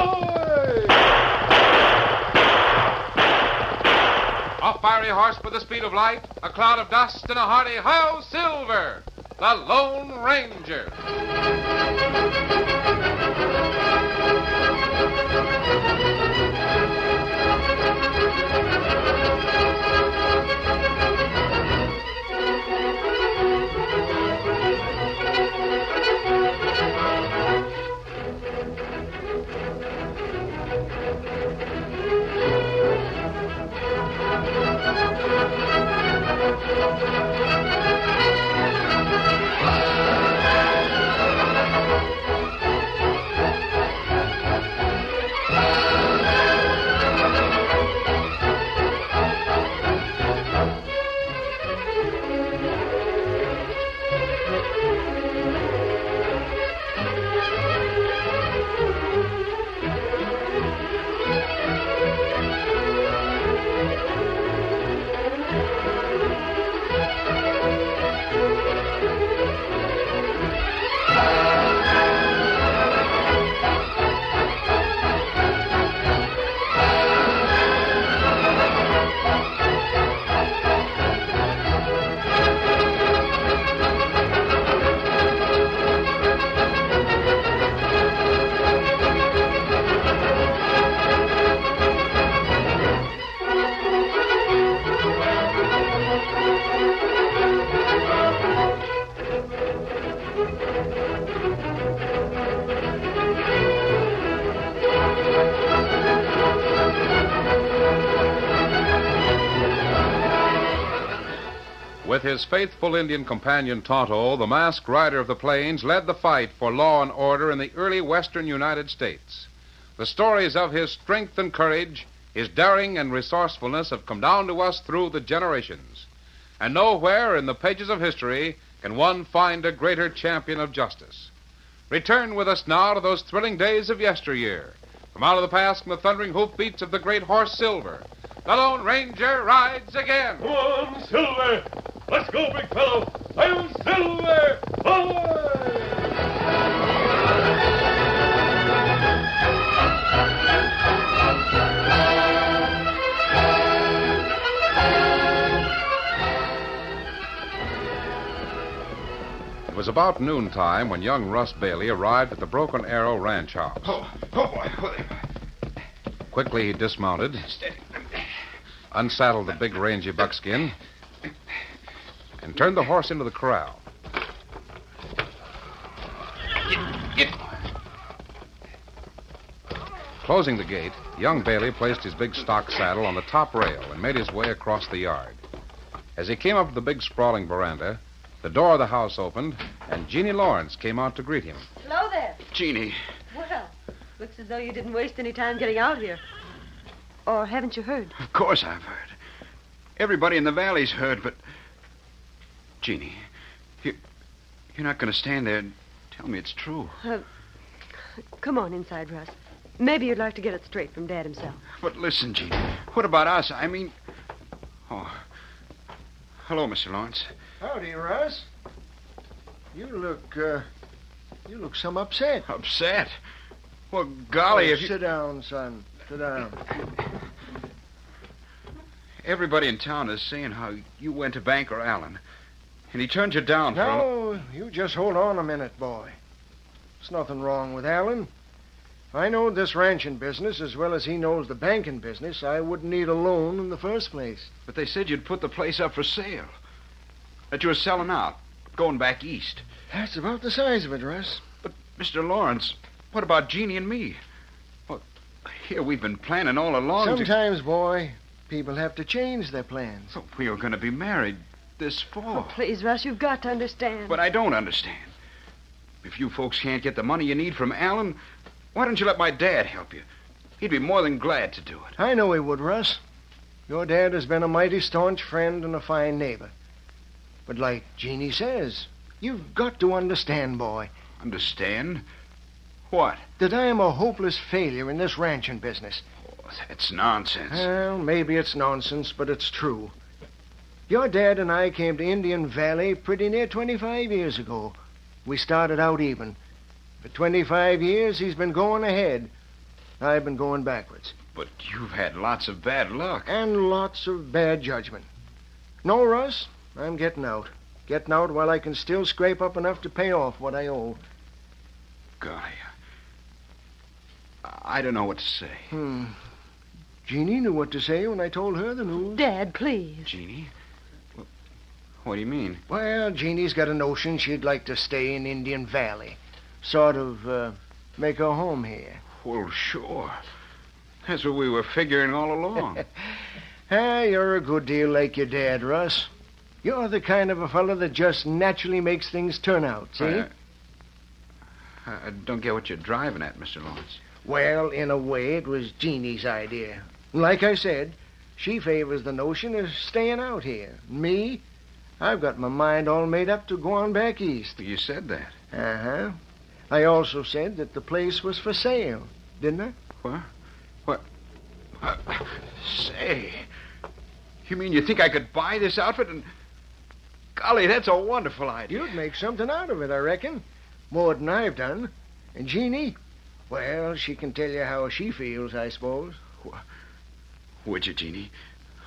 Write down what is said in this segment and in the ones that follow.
Ahoy! A fiery horse with the speed of light, a cloud of dust, and a hearty Hi-Yo Silver, the Lone Ranger. With his faithful Indian companion Tonto, the masked rider of the plains led the fight for law and order in the early western United States. The stories of his strength and courage, his daring and resourcefulness have come down to us through the generations. And nowhere in the pages of history can one find a greater champion of justice. Return with us now to those thrilling days of yesteryear. From out of the past come the thundering hoofbeats of the great horse Silver. The Lone Ranger rides again. Come on, Silver! Let's go, big fellow! I'm Silver! Ahoy! It was about noontime when young Russ Bailey arrived at the Broken Arrow Ranch house. Oh, boy. Quickly he dismounted, Steady. unsaddled the big rangy buckskin, and turned the horse into the corral. Get. Closing the gate, young Bailey placed his big stock saddle on the top rail and made his way across the yard. As he came up to the big sprawling veranda, the door of the house opened, and Jeannie Lawrence came out to greet him. Hello there. Jeannie. Well, looks as though you didn't waste any time getting out here. Or haven't you heard? Of course I've heard. Everybody in the valley's heard, but... Jeannie, you're not going to stand there and tell me it's true. Come on inside, Russ. Maybe you'd like to get it straight from Dad himself. But listen, Jeannie, what about us? I mean... Oh. Hello, Mr. Lawrence. Howdy, Russ. You look some upset. Upset? Well, golly, if you... Sit down, son. Sit down. Everybody in town is saying how you went to Banker Allen, and he turned you down for... No, you just hold on a minute, boy. There's nothing wrong with Allen. If I know this ranching business as well as he knows the banking business, I wouldn't need a loan in the first place. But they said you'd put the place up for sale. That you were selling out, going back east. That's about the size of it, Russ. But, Mr. Lawrence, what about Jeannie and me? Well, here we've been planning all along Sometimes, boy, people have to change their plans. So we were going to be married this fall. Oh, please, Russ, you've got to understand. But I don't understand. If you folks can't get the money you need from Allen, why don't you let my dad help you? He'd be more than glad to do it. I know he would, Russ. Your dad has been a mighty staunch friend and a fine neighbor. But like Jeannie says, you've got to understand, boy. Understand? What? That I am a hopeless failure in this ranching business. Oh, that's nonsense. Well, maybe it's nonsense, but it's true. Your dad and I came to Indian Valley pretty near 25 years ago. We started out even. For 25 years, he's been going ahead. I've been going backwards. But you've had lots of bad luck. And lots of bad judgment. No, Russ, I'm getting out. Getting out while I can still scrape up enough to pay off what I owe. Golly. I don't know what to say. Jeannie knew what to say when I told her the news. Dad, please. Jeannie? What do you mean? Well, Jeannie's got a notion she'd like to stay in Indian Valley. Sort of, make her home here. Well, sure. That's what we were figuring all along. You're a good deal like your dad, Russ. You're the kind of a fellow that just naturally makes things turn out, see? I don't get what you're driving at, Mr. Lawrence. Well, in a way, it was Jeannie's idea. Like I said, she favors the notion of staying out here. Me, I've got my mind all made up to go on back east. You said that. Uh-huh. I also said that the place was for sale, didn't I? What? Say, you mean you think I could buy this outfit and... Golly, that's a wonderful idea. You'd make something out of it, I reckon. More than I've done. And Jeannie, well, she can tell you how she feels, I suppose. Would you, Jeannie?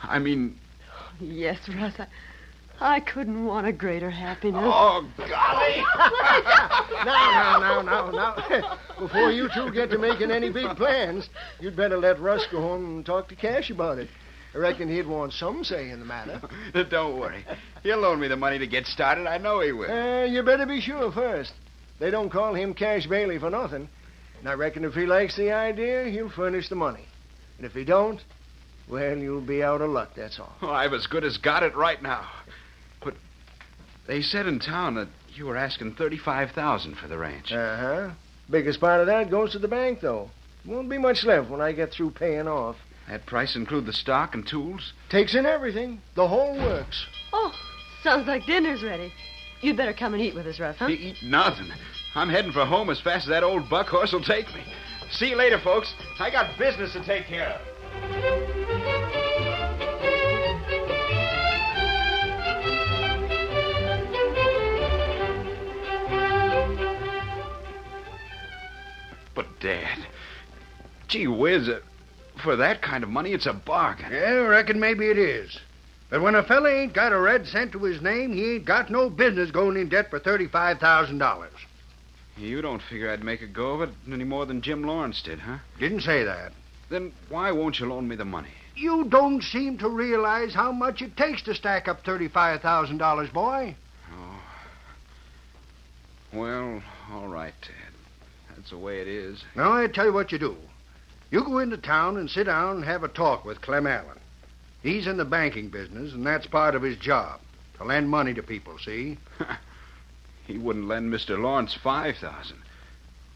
I mean... Yes, Russ, I couldn't want a greater happiness. Oh, golly! Now. Before you two get to making any big plans, you'd better let Russ go home and talk to Cash about it. I reckon he'd want some say in the matter. Don't worry. He'll loan me the money to get started. I know he will. You better be sure first. They don't call him Cash Bailey for nothing. And I reckon if he likes the idea, he'll furnish the money. And if he don't, well, you'll be out of luck, that's all. Oh, I've as good as got it right now. But they said in town that you were asking $35,000 for the ranch. Uh-huh. Biggest part of that goes to the bank, though. Won't be much left when I get through paying off. That price include the stock and tools? Takes in everything. The whole works. Oh, sounds like dinner's ready. You'd better come and eat with us, Russ, huh? Eat nothing. I'm heading for home as fast as that old buck horse will take me. See you later, folks. I got business to take care of. But, Dad, gee whiz, for that kind of money, it's a bargain. Yeah, I reckon maybe it is. But when a fella ain't got a red cent to his name, he ain't got no business going in debt for $35,000. You don't figure I'd make a go of it any more than Jim Lawrence did, huh? Didn't say that. Then why won't you loan me the money? You don't seem to realize how much it takes to stack up $35,000, boy. Oh. Well, all right, Ted. That's the way it is. Now, I tell you what you do. You go into town and sit down and have a talk with Clem Allen. He's in the banking business, and that's part of his job, to lend money to people, see? He wouldn't lend Mr. Lawrence $5,000.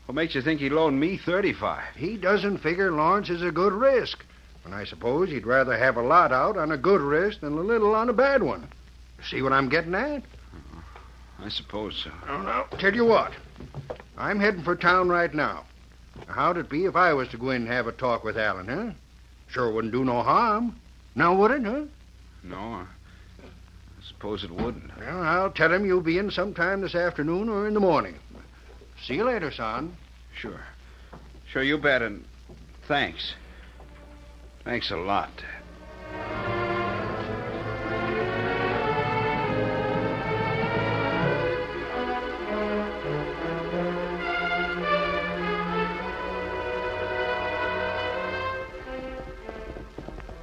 What makes you think he'd loan me $35,000? He doesn't figure Lawrence is a good risk. And I suppose he'd rather have a lot out on a good risk than a little on a bad one. See what I'm getting at? I suppose so. Now, tell you what. I'm heading for town right now. How'd it be if I was to go in and have a talk with Allen, huh? Sure wouldn't do no harm. Now, would it, huh? No, I suppose it wouldn't. Well, I'll tell him you'll be in sometime this afternoon or in the morning. See you later, son. Sure. Sure, you bet, and thanks. Thanks a lot, Dad.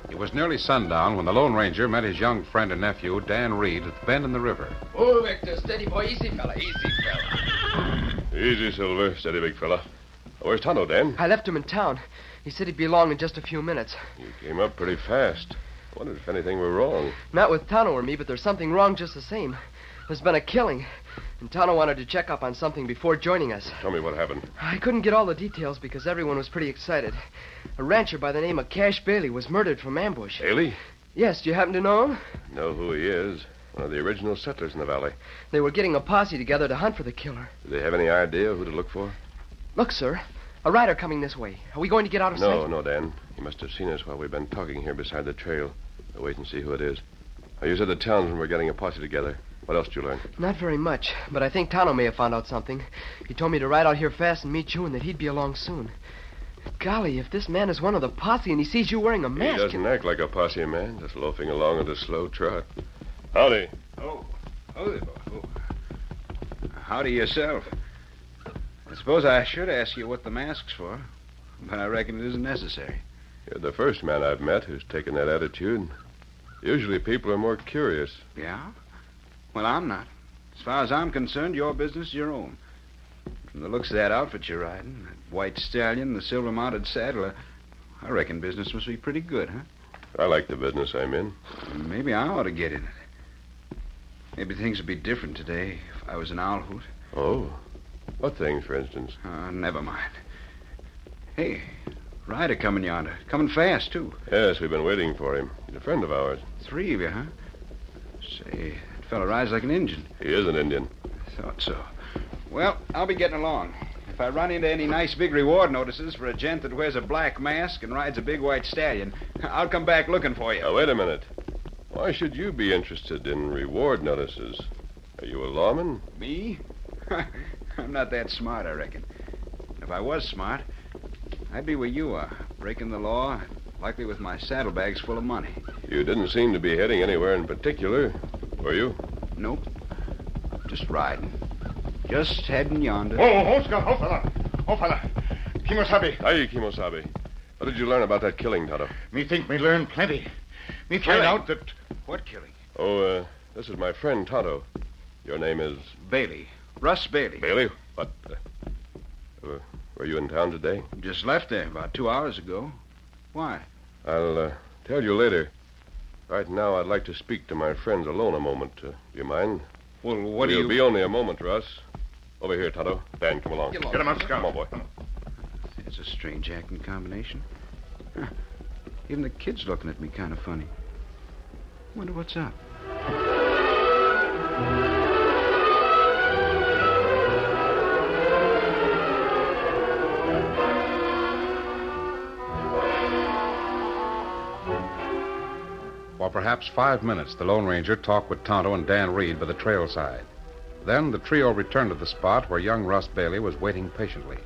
It was nearly sundown when the Lone Ranger met his young friend and nephew, Dan Reed, at the bend in the river. Oh, Victor, steady, boy. Easy, fella. Easy, fella. Easy, Silver. Steady, big fella. Where's Tonto, Dan? I left him in town. He said he'd be along in just a few minutes. You came up pretty fast. Wondered if anything were wrong. Not with Tonto or me, but there's something wrong just the same. There's been a killing, and Tonto wanted to check up on something before joining us. Tell me what happened. I couldn't get all the details because everyone was pretty excited. A rancher by the name of Cash Bailey was murdered from ambush. Bailey? Yes, do you happen to know him? Know who he is. One of the original settlers in the valley. They were getting a posse together to hunt for the killer. Do they have any idea who to look for? Look, sir, a rider coming this way. Are we going to get out of sight? No, Dan. He must have seen us while we've been talking here beside the trail. I'll wait and see who it is. Now, you said the townsmen were getting a posse together. What else did you learn? Not very much, but I think Tonto may have found out something. He told me to ride out here fast and meet you and that he'd be along soon. Golly, if this man is one of the posse and he sees you wearing a He mask... doesn't act like a posse man, just loafing along at a slow trot. Howdy. Oh, there, boy. Oh. Howdy yourself. I suppose I should ask you what the mask's for, but I reckon it isn't necessary. You're the first man I've met who's taken that attitude. Usually people are more curious. Yeah? Well, I'm not. As far as I'm concerned, your business is your own. From the looks of that outfit you're riding, that white stallion, the silver-mounted saddle, I reckon business must be pretty good, huh? I like the business I'm in. Maybe I ought to get in it. Maybe things would be different today if I was an owl hoot. Oh. What things, for instance? Never mind. Hey, rider coming yonder. Coming fast, too. Yes, we've been waiting for him. He's a friend of ours. 3 of you, huh? Say, that fella rides like an Indian. He is an Indian. Thought so. Well, I'll be getting along. If I run into any nice big reward notices for a gent that wears a black mask and rides a big white stallion, I'll come back looking for you. Now, wait a minute. Why should you be interested in reward notices? Are you a lawman? Me? I'm not that smart, I reckon. If I was smart, I'd be where you are, breaking the law, likely with my saddlebags full of money. You didn't seem to be heading anywhere in particular, were you? Nope. Just riding. Just heading yonder. Oh, fella. Oh, fella. Kimosabe. Hi, Kimosabe. What did you learn about that killing, Tonto? Me think me learn plenty. Me find Killing? out that... What killing? Oh, this is my friend Tonto. Your name is... Bailey. Russ Bailey. Bailey? What? Were you in town today? Just left there about 2 hours ago. Why? I'll tell you later. Right now, I'd like to speak to my friends alone a moment. Do you mind? Well, what do It'll you... be only a moment, Russ. Over here, Tonto. Dan, come along. Get along. Get him up, Scout. Come on, boy. It's a strange acting combination. Huh. Even the kid's looking at me kind of funny. Wonder what's up. For perhaps 5 minutes, the Lone Ranger talked with Tonto and Dan Reed by the trail side. Then the trio returned to the spot where young Russ Bailey was waiting patiently.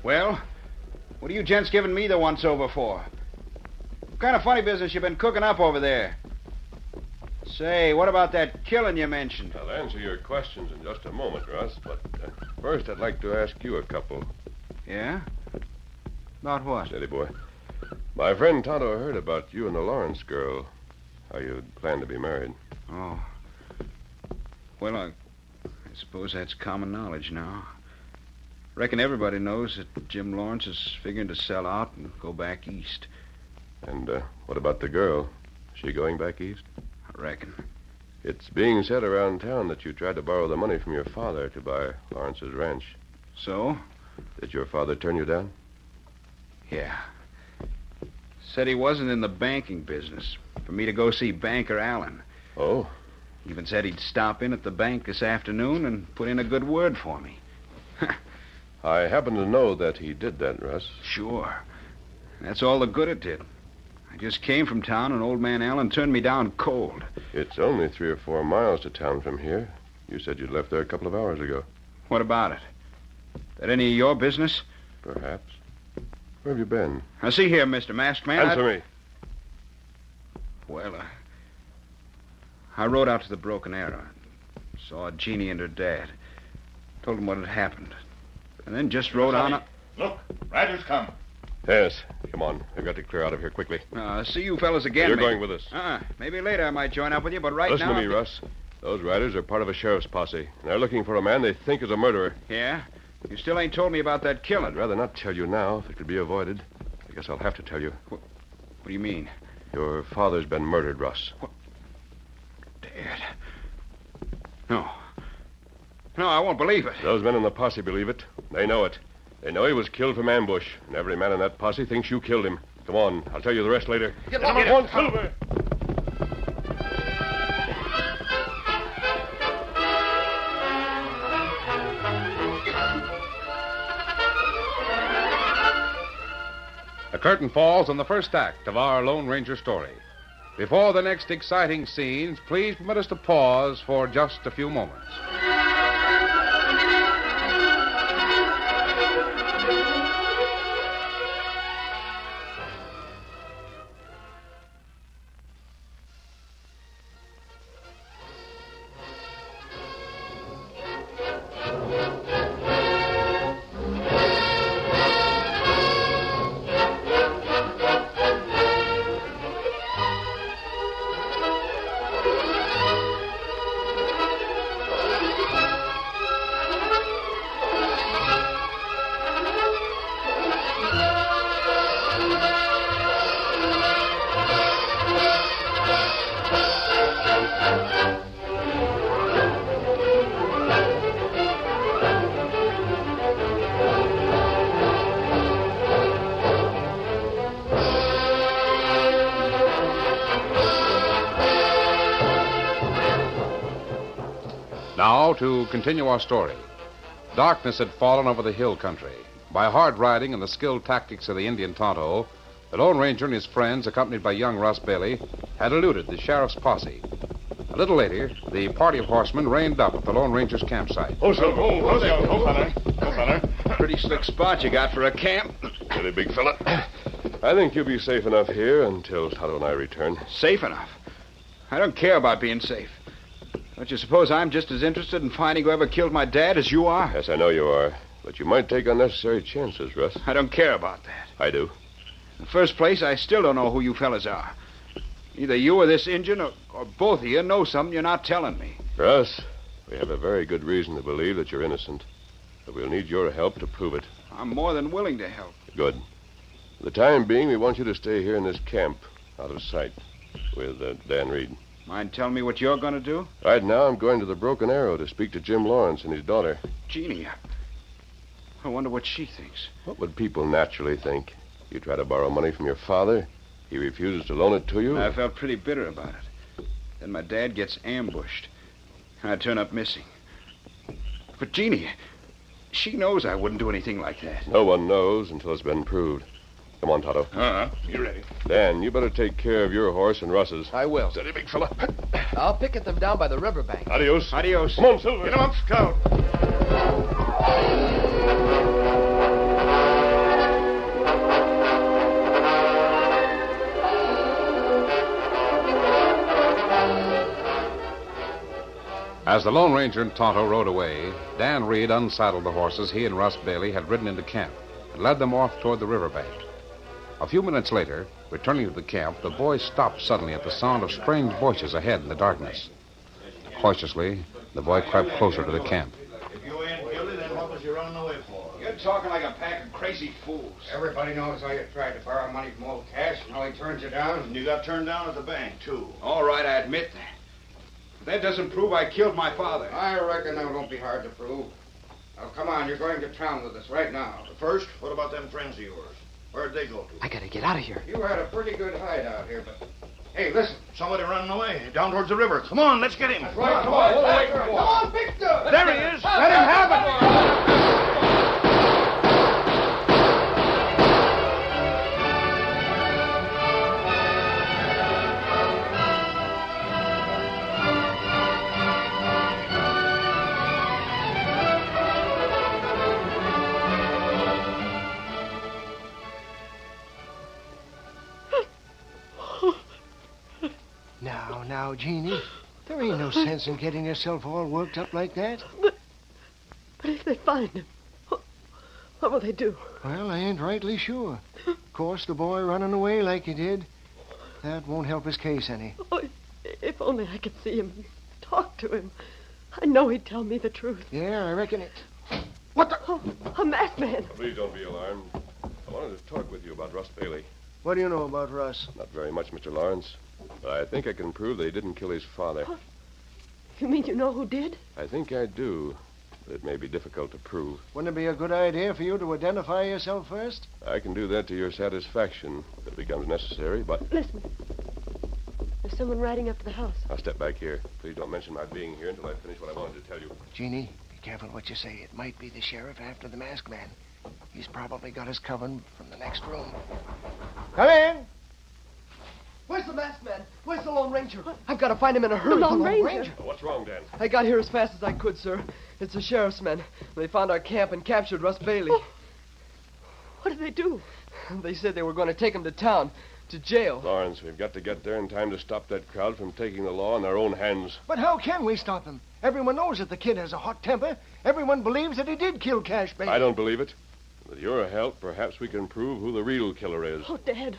Well, what are you gents giving me the once-over for? What kind of funny business you been cooking up over there? Say, what about that killing you mentioned? I'll answer your questions in just a moment, Russ, but first I'd like to ask you a couple. Yeah? About what? Steady, boy. My friend Tonto heard about you and the Lawrence girl. How you'd plan to be married. Oh. Well, I suppose that's common knowledge now. Reckon everybody knows that Jim Lawrence is figuring to sell out and go back east. And what about the girl? Is she going back east? I reckon. It's being said around town that you tried to borrow the money from your father to buy Lawrence's ranch. So? Did your father turn you down? Yeah. Said he wasn't in the banking business. For me to go see Banker Allen. Oh? Even said he'd stop in at the bank this afternoon and put in a good word for me. I happen to know that he did that, Russ. Sure. That's all the good it did. I just came from town and old man Allen turned me down cold. It's only 3 or 4 miles to town from here. You said you'd left there a couple of hours ago. What about it? That any of your business? Perhaps. Where have you been? Now, see here, Mr. Masked Man. Answer me. Well, I rode out to the Broken Arrow. Saw Jeannie and her dad. Told them what had happened. And then just rode on... Look, riders come. Yes. Come on. I've got to clear out of here quickly. See you fellas again. You're maybe. going with us. Maybe later I might join up with you, but right Listen now... to me, Russ. Those riders are part of a sheriff's posse, and they're looking for a man they think is a murderer. Yeah? You still ain't told me about that I'd killing. rather not tell you now if it could be avoided. I guess I'll have to tell you. What do you mean? Your father's been murdered, Russ. Dad. No. No, I won't believe it. Those men in the posse believe it. They know it. They know he was killed from ambush, and every man in that posse thinks you killed him. Come on. I'll tell you the rest later. Get Come along. on, Silver. The curtain falls on the first act of our Lone Ranger story. Before the next exciting scenes, please permit us to pause for just a few moments. Now, to continue our story. Darkness had fallen over the hill country. By hard riding and the skilled tactics of the Indian Tonto, the Lone Ranger and his friends, accompanied by young Russ Bailey, had eluded the sheriff's posse. A little later, the party of horsemen reined up at the Lone Ranger's campsite. Oh, Silver. Oh, fella. Pretty slick spot you got for a camp. Really big fella. I think you'll be safe enough here until Tonto and I return. Safe enough? I don't care about being safe. Don't you suppose I'm just as interested in finding whoever killed my dad as you are? Yes, I know you are. But you might take unnecessary chances, Russ. I don't care about that. I do. In the first place, I still don't know who you fellas are. Either you or this Injun or both of you know something you're not telling me. Russ, we have a very good reason to believe that you're innocent. But we'll need your help to prove it. I'm more than willing to help. Good. For the time being, we want you to stay here in this camp, out of sight, with Dan Reed. Mind telling me what you're going to do? Right now, I'm going to the Broken Arrow to speak to Jim Lawrence and his daughter. Jeannie, I wonder what she thinks. What would people naturally think? You try to borrow money from your father, he refuses to loan it to you. I felt pretty bitter about it. Then my dad gets ambushed, and I turn up missing. But Jeannie, she knows I wouldn't do anything like that. No one knows until it's been proved. Come on, Tonto. You ready? Dan, you better take care of your horse and Russ's. I will. Steady, big fella. I'll picket them down by the riverbank. Adios. Adios. Come on, Silver. Get him up, Scout. As the Lone Ranger and Tonto rode away, Dan Reed unsaddled the horses he and Russ Bailey had ridden into camp and led them off toward the riverbank. A few minutes later, returning to the camp, the boys stopped suddenly at the sound of strange voices ahead in the darkness. Cautiously, the boy crept closer to the camp. If you ain't guilty, then what was you running away for? You're talking like a pack of crazy fools. Everybody knows how you tried to borrow money from old Cash and how he turns you down. And you got turned down at the bank, too. All right, I admit that. But that doesn't prove I killed my father. I reckon that won't be hard to prove. Now, come on, you're going to town with us right now. But first, what about them friends of yours? Where'd they go to? I gotta get out of here. You had a pretty good hideout here, but... Hey, listen. Somebody running away, down towards the river. Come on, let's get him. Right, come on. Come on, Victor. There he is. Let him have it. Now, Jeannie, there ain't no sense in getting yourself all worked up like that. But if they find him, what will they do? Well, I ain't rightly sure. Of course, the boy running away like he did, that won't help his case any. Oh, if only I could see him, talk to him. I know he'd tell me the truth. Yeah, I reckon it. What the? Oh, a masked man. Please don't be alarmed. I wanted to talk with you about Russ Bailey. What do you know about Russ? Not very much, Mr. Lawrence. But I think I can prove that he didn't kill his father. What? You mean you know who did? I think I do. But it may be difficult to prove. Wouldn't it be a good idea for you to identify yourself first? I can do that to your satisfaction if it becomes necessary, but... Listen. There's someone riding up to the house. I'll step back here. Please don't mention my being here until I finish what I wanted to tell you. Jeannie, be careful what you say. It might be the sheriff after the masked man. He's probably got us covered from the next room. Come in. Where's the masked man? Where's the Lone Ranger? I've got to find him in a hurry. The Lone Ranger? What's wrong, Dan? I got here as fast as I could, sir. It's the sheriff's men. They found our camp and captured Russ Bailey. Oh. What did they do? They said they were going to take him to town, to jail. Lawrence, we've got to get there in time to stop that crowd from taking the law in their own hands. But how can we stop them? Everyone knows that the kid has a hot temper. Everyone believes that he did kill Cash Bailey. I don't believe it. With your help, perhaps we can prove who the real killer is. Oh, Dad,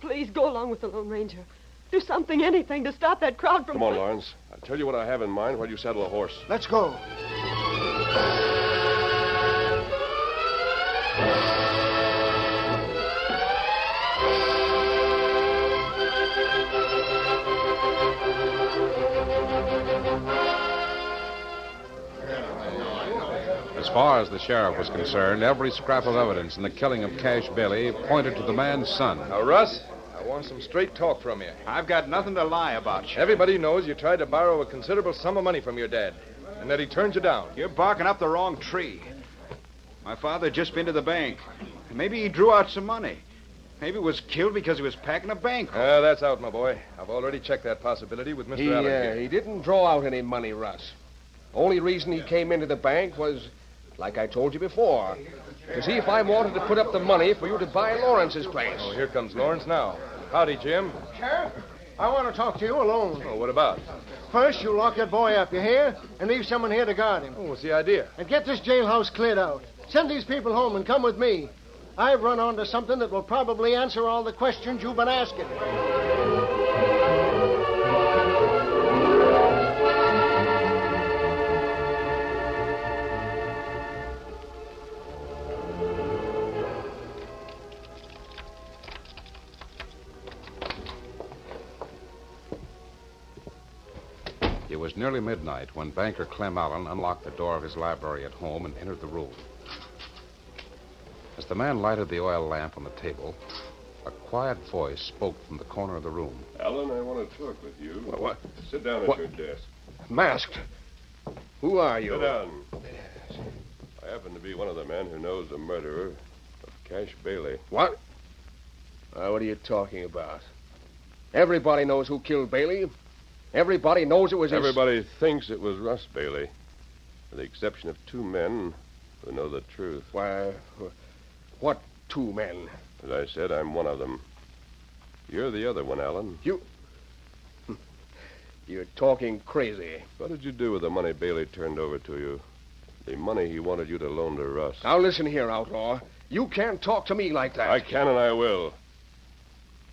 please go along with the Lone Ranger. Do something, anything, to stop that crowd from... Come on, Lawrence. I'll tell you what I have in mind while you saddle a horse. Let's go. As far as the sheriff was concerned, every scrap of evidence in the killing of Cash Bailey pointed to the man's son. Now, Russ, I want some straight talk from you. I've got nothing to lie about, Sheriff. Everybody knows you tried to borrow a considerable sum of money from your dad. and that he turned you down. You're barking up the wrong tree. My father had just been to the bank. Maybe he drew out some money. Maybe he was killed because he was packing a bank. That's out, my boy. I've already checked that possibility with Mr. Allen here. He didn't draw out any money, Russ. Only reason he came into the bank was, like I told you before, to see if I wanted to put up the money for you to buy Lawrence's place. Oh, here comes Lawrence now. Howdy, Jim. Sheriff, I want to talk to you alone. Oh, what about? First, you lock that boy up, you hear? And leave someone here to guard him. Oh, what's the idea? And get this jailhouse cleared out. Send these people home and come with me. I've run onto something that will probably answer all the questions you've been asking. It was nearly midnight when banker Clem Allen unlocked the door of his library at home and entered the room. As the man lighted the oil lamp on the table, a quiet voice spoke from the corner of the room. Alan, I want to talk with you. What? Sit down at your desk. Masked. Who are you? Sit down. I happen to be one of the men who knows the murderer of Cash Bailey. What? What are you talking about? Everybody knows who killed Bailey. Everybody knows it was his... Everybody thinks it was Russ Bailey, with the exception of two men who know the truth. Why, what two men? As I said, I'm one of them. You're the other one, Alan. You're talking crazy. What did you do with the money Bailey turned over to you? The money he wanted you to loan to Russ. Now listen here, outlaw. You can't talk to me like that. I can and I will.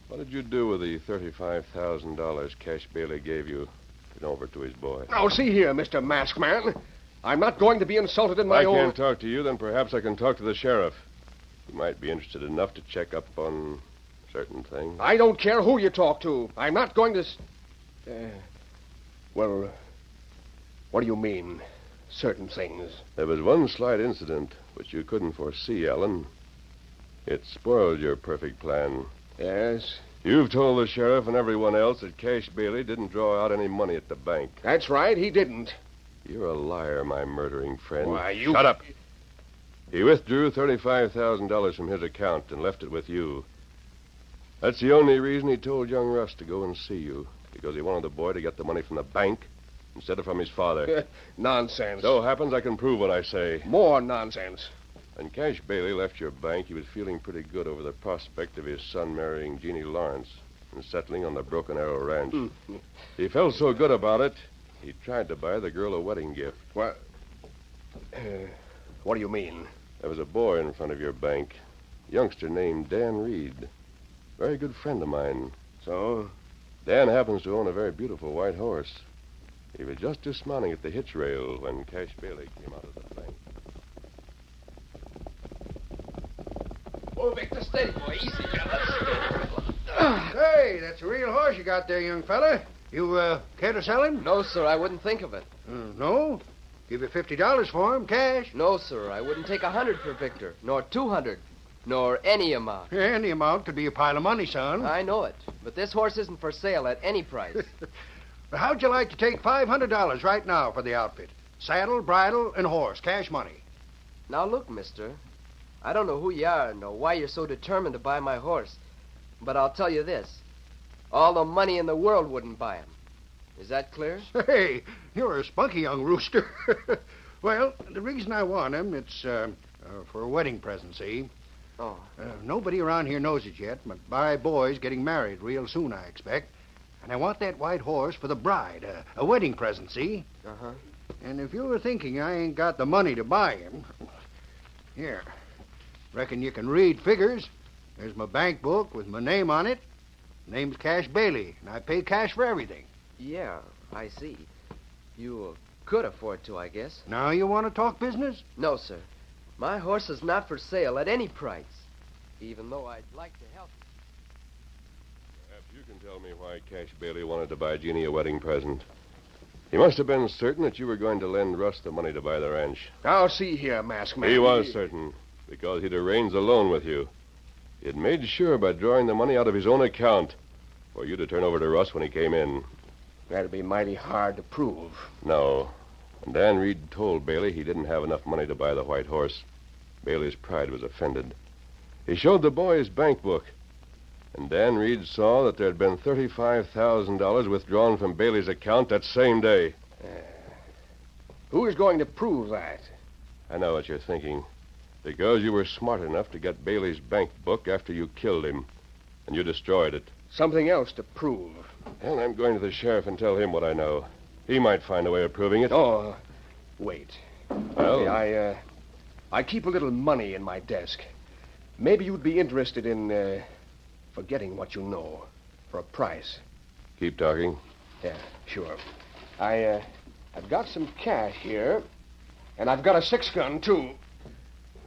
What did you do with the $35,000 Cash Bailey gave you to turn over to his boy? Now, see here, Mr. Masked Man. I'm not going to be insulted in my own... I can't talk to you, then perhaps I can talk to the sheriff. He might be interested enough to check up on certain things. I don't care who you talk to. I'm not going to... Well, what do you mean, certain things? There was one slight incident which you couldn't foresee, Alan. It spoiled your perfect plan. Yes? You've told the sheriff and everyone else that Cash Bailey didn't draw out any money at the bank. That's right, he didn't. You're a liar, my murdering friend. Why, you... Shut up. He withdrew $35,000 from his account and left it with you. That's the only reason he told young Russ to go and see you, because he wanted the boy to get the money from the bank instead of from his father. Nonsense. So happens I can prove what I say. More nonsense. When Cash Bailey left your bank, he was feeling pretty good over the prospect of his son marrying Jeannie Lawrence and settling on the Broken Arrow Ranch. He felt so good about it, he tried to buy the girl a wedding gift. What? What do you mean? There was a boy in front of your bank, a youngster named Dan Reed. Very good friend of mine. So? Dan happens to own a very beautiful white horse. He was just dismounting at the hitch rail when Cash Bailey came out of the bank. Oh, Victor, steady, boy. Easy, fellas. Hey, that's a real horse you got there, young fella. You, care to sell him? No, sir, I wouldn't think of it. No? Give you $50 for him, cash. No, sir, I wouldn't take 100 for Victor, nor 200, nor any amount. Any amount could be a pile of money, son. I know it, but this horse isn't for sale at any price. How'd you like to take $500 right now for the outfit? Saddle, bridle, and horse, cash money. Now, look, mister, I don't know who you are nor why you're so determined to buy my horse, but I'll tell you this. All the money in the world wouldn't buy him. Is that clear? Hey, you're a spunky young rooster. Well, the reason I want him, it's for a wedding present, see? Oh. Nobody around here knows it yet, but my boy's getting married real soon, I expect. And I want that white horse for the bride, a wedding present, see? Uh-huh. And if you were thinking I ain't got the money to buy him, here, reckon you can read figures. There's my bank book with my name on it. Name's Cash Bailey, and I pay cash for everything. Yeah, I see. You could afford to, I guess. Now you want to talk business? No, sir. My horse is not for sale at any price, even though I'd like to help you. Perhaps you can tell me why Cash Bailey wanted to buy Jeannie a wedding present. He must have been certain that you were going to lend Russ the money to buy the ranch. Now, see here, Masked Man. He was certain, because he'd arranged the loan with you. He'd made sure by drawing the money out of his own account for you to turn over to Russ when he came in. That'd be mighty hard to prove. No. And Dan Reed told Bailey he didn't have enough money to buy the white horse. Bailey's pride was offended. He showed the boy his bank book. And Dan Reed saw that there had been $35,000 withdrawn from Bailey's account that same day. Who is going to prove that? I know what you're thinking. Because you were smart enough to get Bailey's bank book after you killed him. And you destroyed it. Something else to prove. Well, I'm going to the sheriff and tell him what I know. He might find a way of proving it. Oh, wait. Well? Okay, I keep a little money in my desk. Maybe you'd be interested in forgetting what you know for a price. Keep talking. Yeah, sure. I've got some cash here, and I've got a 6-gun, too.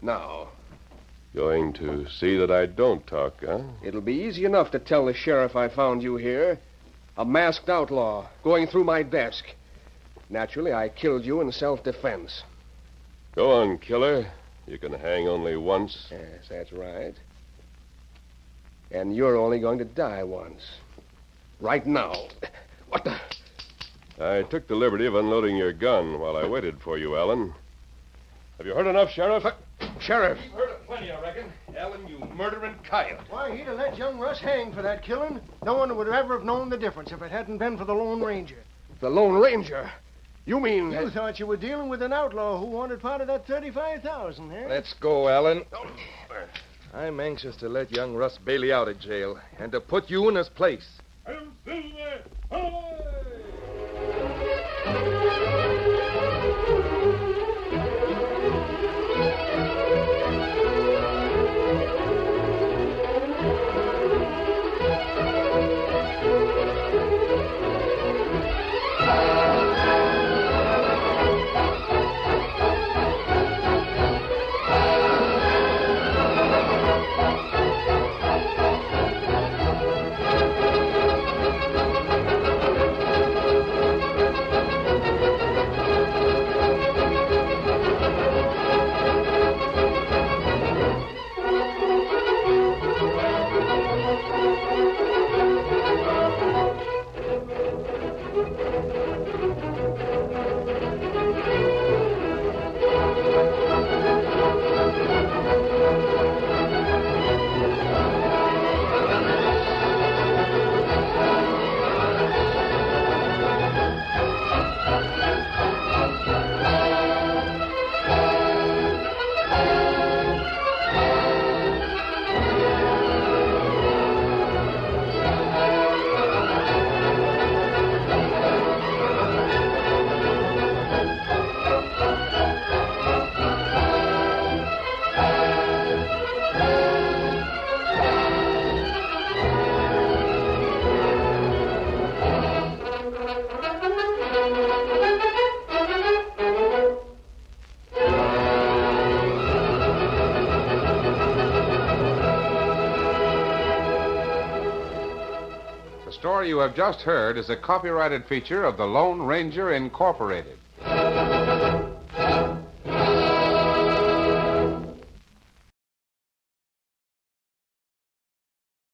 Now, Going to see that I don't talk, huh? it'll be easy enough to tell the sheriff I found you here. A masked outlaw going through my desk. Naturally, I killed you in self-defense. Go on, killer. You can hang only once. Yes, that's right. And you're only going to die once. Right now. What the... I took the liberty of unloading your gun while I waited for you, Allen. Have you heard enough, Sheriff? Sheriff! You've heard of plenty, I reckon. Allen, you murdering coyote. Why, he'd have let young Russ hang for that killing. No one would ever have known the difference if it hadn't been for the Lone Ranger. The Lone Ranger? You mean... You thought you were dealing with an outlaw who wanted part of that $35,000, eh? Let's go, Allen. I'm anxious to let young Russ Bailey out of jail and to put you in his place. The story you have just heard is a copyrighted feature of the Lone Ranger Incorporated.